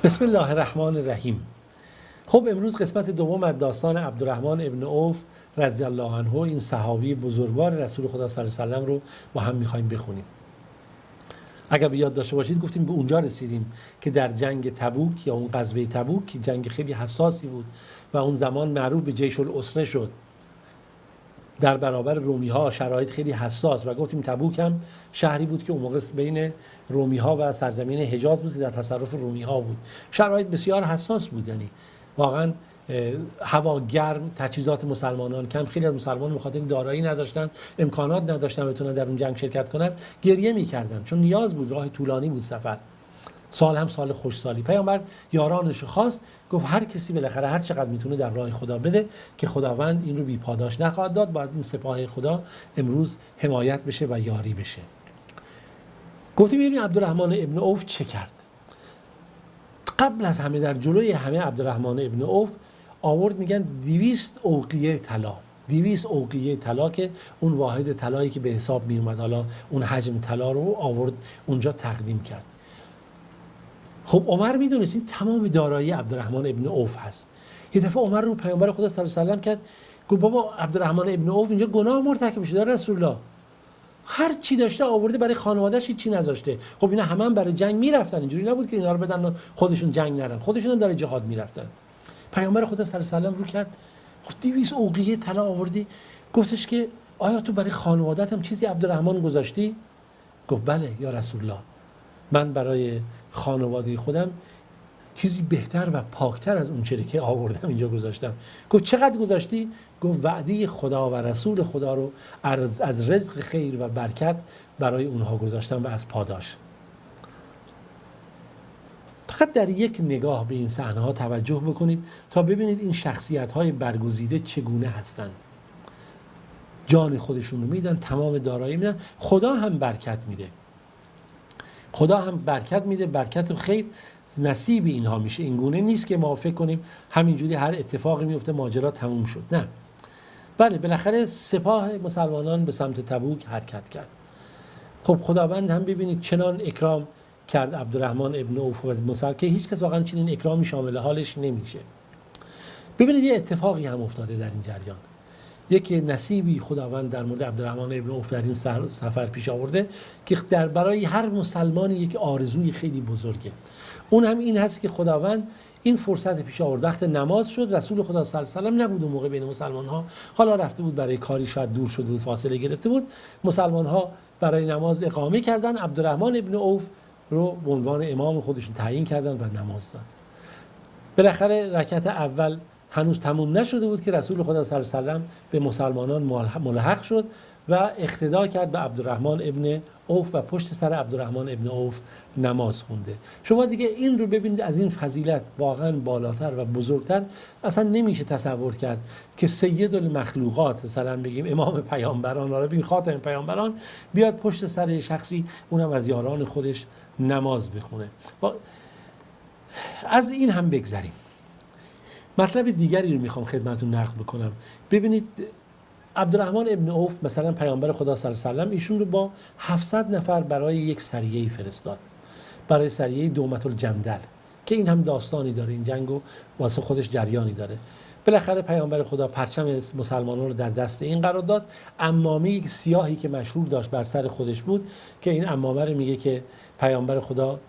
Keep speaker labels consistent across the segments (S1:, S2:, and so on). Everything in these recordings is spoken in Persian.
S1: بسم الله الرحمن الرحیم. خب امروز قسمت دوم از داستان عبدالرحمن ابن عوف رضی الله عنه، این صحابی بزرگوار رسول خدا صلی الله علیه و سلم رو با هم می‌خوایم بخونیم. اگر به یاد داشته باشید گفتیم به اونجا رسیدیم که در جنگ تبوک یا اون غزوه تبوک که جنگ خیلی حساسی بود و اون زمان معروف به جیش الاسره شد در برابر رومی ها، شرایط خیلی حساس، و گفتیم تبوک هم شهری بود که اون موقع بین رومی ها و سرزمین حجاز بود که در تصرف رومی ها بود. شرایط بسیار حساس بود، یعنی واقعا هوا گرم، تجهیزات مسلمانان کم، خیلی از مسلمانان بخاطر دارایی نداشتن، امکانات نداشتن بتونن در اون جنگ شرکت کنن، گریه می‌کردن چون نیاز بود، راه طولانی بود سفر، سال هم سال خوشسالی. پیامبر یارانش خواست، گفت هر کسی بالاخره هر چقدر میتونه در راه خدا بده که خداوند این رو بی پاداش نخواهد داد. باید این سپاه خدا امروز حمایت بشه و یاری بشه. گفتیم ببینید عبدالرحمن ابن عوف چه کرد. قبل از همه، در جلوی همه، عبدالرحمن ابن عوف آورد، میگن 200 اوقیه طلا. 200 اوقیه طلا که اون واحد طلایی که به حساب می اومد، حالا اون حجم طلا رو آورد اونجا تقدیم کرد. خب عمر میدونست این تمام دارایی عبدالرحمن ابن عوف هست. یه دفعه عمر رو پیامبر خدا صلی الله علیه و سلم کرد، گفت بابا عبدالرحمن ابن عوف اینجا گناه مرتکب شده رسول الله، هر چی داشته آورده برای خانواده‌اش، هیچ چی نذاشته. خب اینا همه هم برای جنگ میرفتن، اینجوری نبود که اینا رو بدن خودشون جنگ نرن، خودشون هم در جهاد میرفتن. پیامبر خدا صلی الله علیه و سلم رو کرد، خب 200 اوقیه طلا آوردی؟ گفتش که آیا تو برای خانواده‌ت هم چیزی عبدالرحمن گذاشتی؟ گفت بله یا رسول الله، من برای خانواده خودم چیزی بهتر و پاکتر از اون چیزی که آوردم اینجا گذاشتم. گفت چقدر گذاشتی؟ گفت وعده خدا و رسول خدا رو از رزق خیر و برکت برای اونها گذاشتم و از پاداش. فقط در یک نگاه به این صحنه ها توجه بکنید تا ببینید این شخصیت های برگزیده چگونه هستند. جان خودشون رو میدن، تمام دارایی میدن، خدا هم برکت میده. خدا هم برکت میده، برکت و خیر نصیب اینها میشه. این گونه نیست که ما فکر کنیم همینجوری هر اتفاقی میفته ماجرا تموم شد. نه، بله بالاخره سپاه مسلمانان به سمت تبوک حرکت کرد. خب خداوند هم ببینید چنان اکرام کرد عبدالرحمن ابن عوف و مسلم که هیچ کس واقعا چنین اکرامی شامل حالش نمیشه. ببینید یه اتفاقی هم افتاده در این جریان، یک نصیبی خداوند در مورد عبدالرحمن ابن عوف در این سفر پیش آورده که در برای هر مسلمانی یک آرزوی خیلی بزرگه. اون هم این هست که خداوند این فرصت پیش آورد. وقت نماز شد، رسول خدا صلی الله علیه و سلم نبود اون موقع بین مسلمان ها، حالا رفته بود برای کاری، شاید دور شده بود، فاصله گرفته بود. مسلمان ها برای نماز اقامه کردن، عبدالرحمن ابن عوف رو به عنوان امام خودشون تعیین کردن و نماز داد. بالاخره رکعت اول هنوز تموم نشده بود که رسول خدا صلی الله علیه و سلم به مسلمانان ملحق شد و اقتدا کرد به عبدالرحمن ابن عوف و پشت سر عبدالرحمن ابن عوف نماز خونده. شما دیگه این رو ببینید، از این فضیلت واقعا بالاتر و بزرگتر اصلا نمیشه تصور کرد که سید المخلوقات، مثلا بگیم امام پیامبران، حالا بگیم خاتم پیامبران، بیاد پشت سر شخصی، اونم از یاران خودش، نماز بخونه. از این هم بگذریم. مطلب دیگری رو میخوام خدمتتون نقل بکنم. ببینید عبدالرحمن ابن عوف مثلا پیامبر خدا صلی الله علیه و سلم ایشون رو با 700 نفر برای یک سریه فرستاد، برای سریه دومة الجندل، که این هم داستانی داره، این جنگو واسه خودش جریانی داره. بالاخره پیامبر خدا پرچم مسلمانان رو در دست این قرار داد. عمامه سیاهی که مشهور داشت بر سر خودش بود که این عمامه رو میگه که پیامبر خدا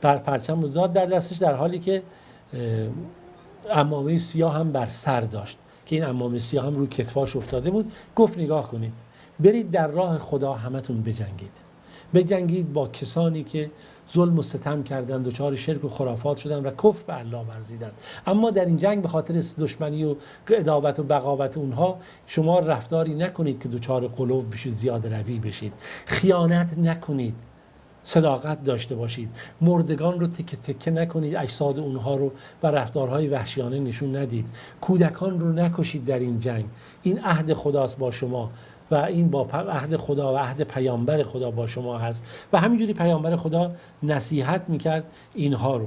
S1: پرچم رو داد در دستش، در حالی که عمامه سیاه هم بر سر داشت که این عمامه سیاه هم روی کتفاش افتاده بود. گفت نگاه کنید، برید در راه خدا همتون بجنگید با کسانی که ظلم و ستم کردند، دچار شرک و خرافات شدند و کفر به الله ورزیدند. اما در این جنگ به خاطر دشمنی و عداوت و بغاوت اونها شما رفتاری نکنید که دچار غلو بشید، زیاده روی بشید، خیانت نکنید، صداقت داشته باشید، مردگان رو تکه تکه نکنید، اجساد اونها رو و رفتارهای وحشیانه نشون ندید، کودکان رو نکشید در این جنگ. این عهد خداست با شما و این با عهد خدا و عهد پیامبر خدا با شما هست. و همینجوری پیامبر خدا نصیحت میکرد اینها رو.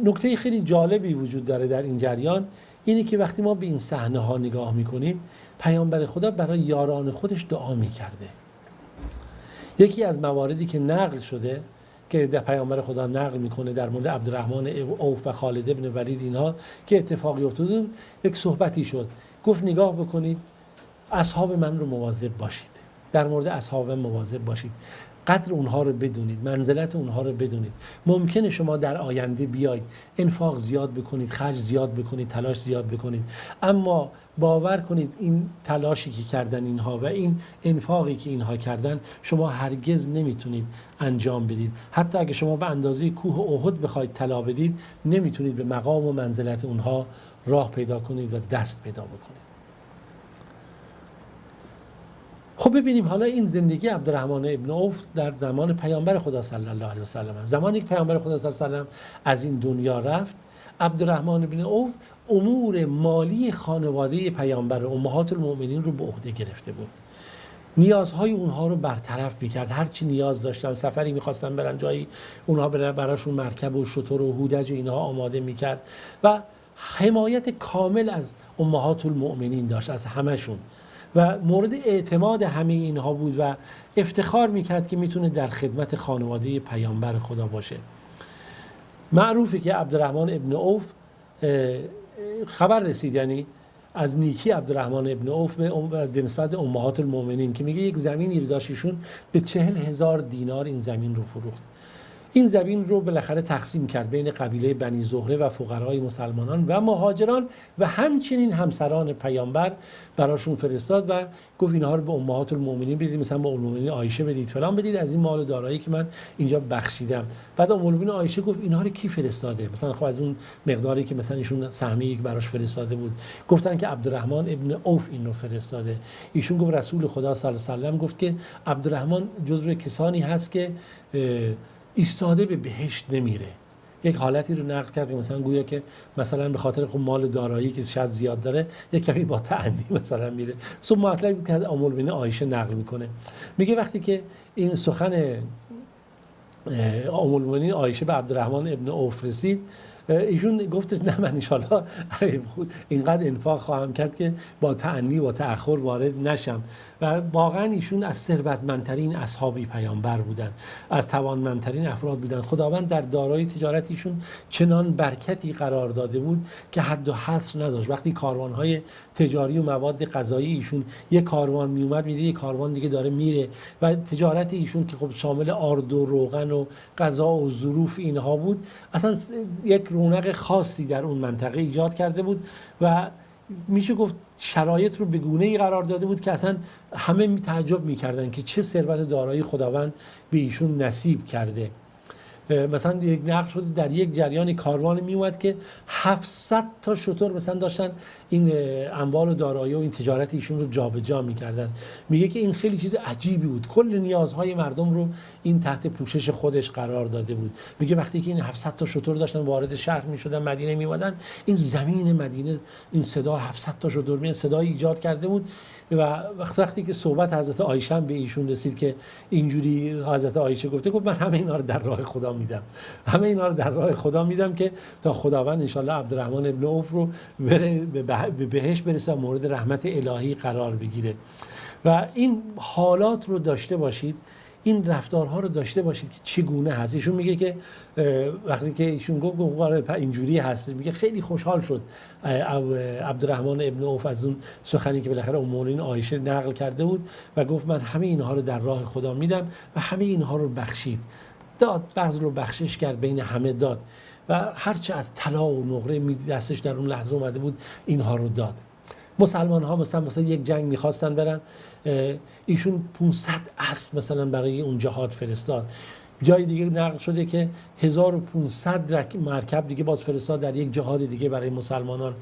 S1: نکته خیلی جالبی وجود داره در این جریان، اینه که وقتی ما به این صحنه ها نگاه میکنیم، پیامبر خدا برای یاران خودش دعا میکرده. یکی از مواردی که نقل شده که در پیامبر خدا نقل میکنه در مورد عبدالرحمن عوف و خالد ابن ولید اینها که اتفاقی افتاده، یک صحبتی شد، گفت نگاه بکنید اصحاب من رو مواظب باشید، در مورد اصحاب من مواظب باشید، قدر اونها رو بدونید، منزلت اونها رو بدونید. ممکنه شما در آینده بیاید انفاق زیاد بکنید، خرج زیاد بکنید، تلاش زیاد بکنید، اما باور کنید این تلاشی که کردن اینها و این انفاقی که اینها کردن شما هرگز نمیتونید انجام بدید. حتی اگه شما به اندازه کوه احد بخواید طلا بدید نمیتونید به مقام و منزلت اونها راه پیدا کنید و دست پیدا بکنید. خب ببینیم حالا این زندگی عبدالرحمن ابن عوف در زمان پیامبر خدا صلی الله علیه و سلم، زمانی که پیامبر خدا صلی الله علیه و سلم از این دنیا رفت، عبدالرحمن ابن عوف امور مالی خانواده پیامبر امهات المؤمنین رو به عهده گرفته بود. نیازهای اونها رو برطرف میکرد، هر چی نیاز داشتن، سفری میخواستن برن جایی، اونها براشون مرکب و شتر و هودج و اینها آماده میکرد و حمایت کامل از امهات المؤمنین داشت، از همشون، و مورد اعتماد همه اینها بود و افتخار میکرد که میتونه در خدمت خانواده پیامبر خدا باشه. معروفه که عبدالرحمن ابن عوف خبر رسید، یعنی از نیکی عبدالرحمن ابن عوف به نسبت امهات المؤمنین، که میگه یک زمینی رو داشت ایشون به 40,000 دینار این زمین رو فروخت. این زمین رو بالاخره تقسیم کرد بین قبیله بنی زهره و فقرای مسلمانان و مهاجران و همچنین همسران پیامبر براشون فرستاد و گفت اینها رو به امهات المؤمنین بدید، مثلا به ام المؤمنین عایشه بدید، فلان بدید، از این مال و دارایی که من اینجا بخشیدم. بعد ام المؤمنین عایشه گفت اینها رو کی فرستاده؟ مثلا خب از اون مقداری که مثلا ایشون سهمیه براش فرستاده بود، گفتن که عبدالرحمن ابن عوف این رو فرستاده. ایشون گفت رسول خدا صلی الله علیه و سلم گفت که عبدالرحمن جزو کسانی هست که ایستاده به بهشت نمیره. یک حالتی رو نقل کرد که مثلا گویا که مثلا به خاطر خب مال دارایی که شاید زیاد داره یک کمی با تأنی مثلا میره. صبح مطلبی که از ام المؤمنین عایشه نقل میکنه، میگه وقتی که این سخن ام المؤمنین عایشه به عبدالرحمن ابن عوف رسید، ایشون گفت نه من انشالله اینقدر انفاق خواهم کرد که با تأنی و تأخر وارد نشم. و واقعا ایشون از ثروتمندترین اصحابی پیامبر بودن، از توانمندترین افراد بودن. خداوند در دارایی تجارتیشون چنان برکتی قرار داده بود که حد و حصر نداشت. وقتی کاروانهای تجاری و مواد غذایی ایشون یک کاروان میومد میدید یک کاروان دیگه داره میره، و تجارت ایشون که خب شامل آرد و روغن و غذا و ظروف اینها بود، اصلا یک رونق خاصی در اون منطقه ایجاد کرده بود و میشه گفت شرایط رو به گونه‌ای قرار داده بود که اصلا همه تعجب میکردن که چه ثروت دارایی خداوند به ایشون نصیب کرده. مثلا یک نقل شده در یک جریان کاروان میومد که 700 تا شتر مثلا داشتن این اموال و دارایی و این تجارت ایشون رو جابجا میکردن. میگه که این خیلی چیز عجیبی بود، کل نیازهای مردم رو این تحت پوشش خودش قرار داده بود. میگه وقتی که این 700 تا شتر داشتن وارد شهر میشدن، مدینه میومدن، این زمین مدینه این صدا 700 تا شتر می صدای ایجاد کرده بود. و وقتی که صحبت حضرت عایشه به ایشون رسید که اینجوری حضرت عایشه گفت من همه اینا رو در راه خدا میدم، همه اینا رو در راه خدا میدم که تا خداوند انشالله عبدالرحمن ابن عوف رو بره به بهشت برسه و مورد رحمت الهی قرار بگیره. و این حالات رو داشته باشید، این رفتارها رو داشته باشید که چگونه هست. ایشون میگه که وقتی که ایشون گفت اینجوری هست، میگه خیلی خوشحال شد عبدالرحمن ابن عوف از اون سخنی که بالاخره ام المؤمنین عایشه نقل کرده بود و گفت من همه اینها رو در راه خدا میدم و همه اینها رو بخشید، داد، بذل و بخشش کرد، بین همه داد و هرچه از طلا و نقره دستش در اون لحظه اومده بود اینها رو داد. مسلمان ها مثلا یک جنگ میخواستن برن، ایشون 500 اسب مثلا برای اون جهاد فرستاد. جای دیگه نقل شده که 1500 مرکب دیگه باز فرستاد در یک جهاد دیگه برای مسلمانان.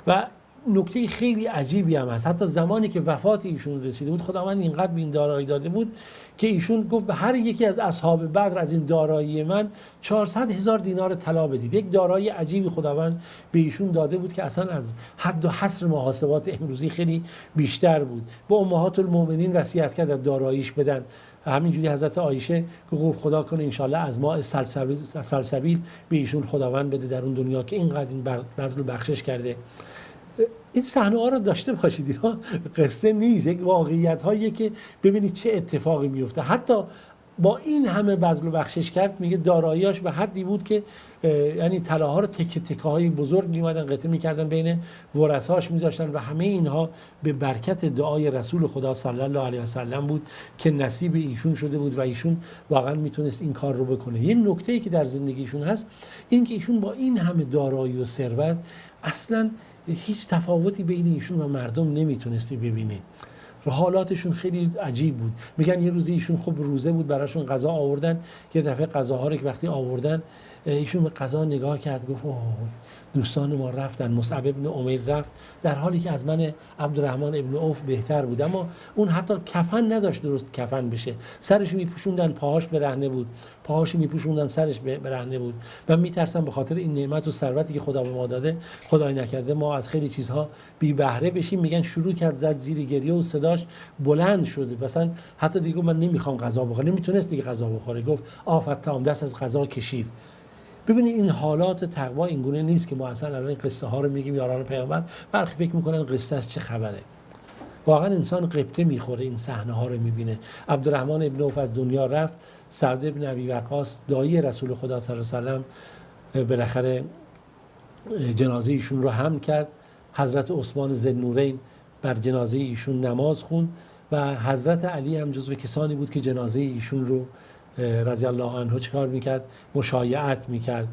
S1: و نکته خیلی عجیبی هم هست، حتی زمانی که وفات ایشون رسیده بود خداوند اینقدر به این دارایی داده بود که ایشون گفت به هر یکی از اصحاب بدر از این دارایی من 400,000 دینار طلا بدید. یک دارایی عجیبی خداوند به ایشون داده بود که اصلا از حد و حصر محاسبات امروزی خیلی بیشتر بود. به امهات المؤمنین وصیت کرد از داراییش بدن. همینجوری حضرت عایشه که گفت خدا کنه انشالله از ماء سلسبیل به ایشون خداوند بده در اون دنیا که اینقدر این بذل و بخشش کرده. این صحنه ها رو داشته باشید، اینا قصه نیست، یک واقعیت هایی که ببینید چه اتفاقی میفته. حتی با این همه بذل و بخشش کرد، میگه داراییاش به حدی بود که یعنی طلاها رو تکه تکه های بزرگ میومدن قطعه میکردن بین ورثاش میذاشتن و همه اینها به برکت دعای رسول خدا صلی الله علیه و سلم بود که نصیب ایشون شده بود و ایشون واقعا میتونست این کار رو بکنه. یه نکته‌ای که در زندگیشون هست این که ایشون با این همه دارایی و ثروت اصلا هیچ تفاوتی بین ایشون و مردم نمیتونستی ببینی. حالاتشون خیلی عجیب بود. میگن یه روزی ایشون خب روزه بود، براشون غذا آوردن، یه دفعه غذاها رو که وقتی آوردن ایشون به غذا نگاه کرد، گفت دوستان ما رفتن، مصعب ابن عمیر رفت در حالی که از من عبدالرحمن ابن عوف بهتر بود، اما اون حتی کفن نداشت درست کفن بشه، سرش میپوشوندن پاهاش برهنه بود، پاهاش میپوشوندن سرش برهنه بود. من میترسم به خاطر این نعمت و ثروتی که خدا به ما داده، خدای نکرده ما از خیلی چیزها بی بهره بشیم. میگن شروع کرد زد زیر گریه و صداش بلند شده، مثلا حتی دیگه من نمیخوام غذا بخورم، نمیتونست دیگه غذا بخوره، گفت آفتام، دست از غذا کشید. ببینید این حالات تقوا اینگونه نیست که ما اصلا الان این قصه ها رو میگیم یاران پیامبر، برخی فکر میکنن قصه از چه خبره. واقعا انسان قبطه میخوره این صحنه ها رو میبینه. عبدالرحمن ابن عوف از دنیا رفت، سعد ابن ابی وقاص دایی رسول خدا صلی الله علیه و سلم بالاخره جنازه ایشون رو حمل کرد. حضرت عثمان ذوالنورین بر جنازه ایشون نماز خوند و حضرت علی هم جزو کسانی بود که جنازه ایشون رو رضی الله عنه چیکار میکرد؟ مشایعت میکرد.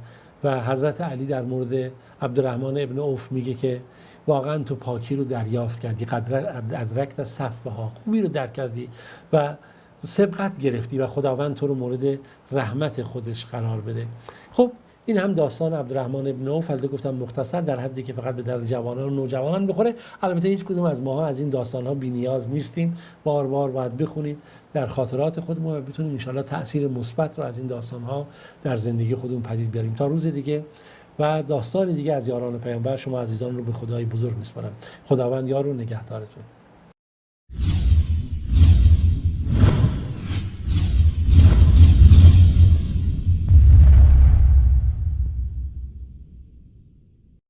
S1: و حضرت علی در مورد عبدالرحمن ابن عوف میگه که واقعا تو پاکی رو دریافت کردی، قدر ادرکت صفها، خوبی رو درک کردی و سبقت گرفتی و خداوند تو رو مورد رحمت خودش قرار بده. خب این هم داستان عبدالرحمن ابن عوف، البته گفتم مختصر در حدی که فقط به درد جوانان و نوجوانان بخوره. البته هیچ کدوم از ماها از این داستان ها بی‌نیاز نیستیم، بار بار باید بخونیم در خاطرات خودمون و بتونیم ان شاءالله تأثیر مثبت رو از این داستان ها در زندگی خودمون پدید بیاریم. تا روز دیگه و داستان دیگه از یاران پیامبر، شما عزیزان رو به خدای بزرگ میسپارم. خداوند یار و نگهدارتون.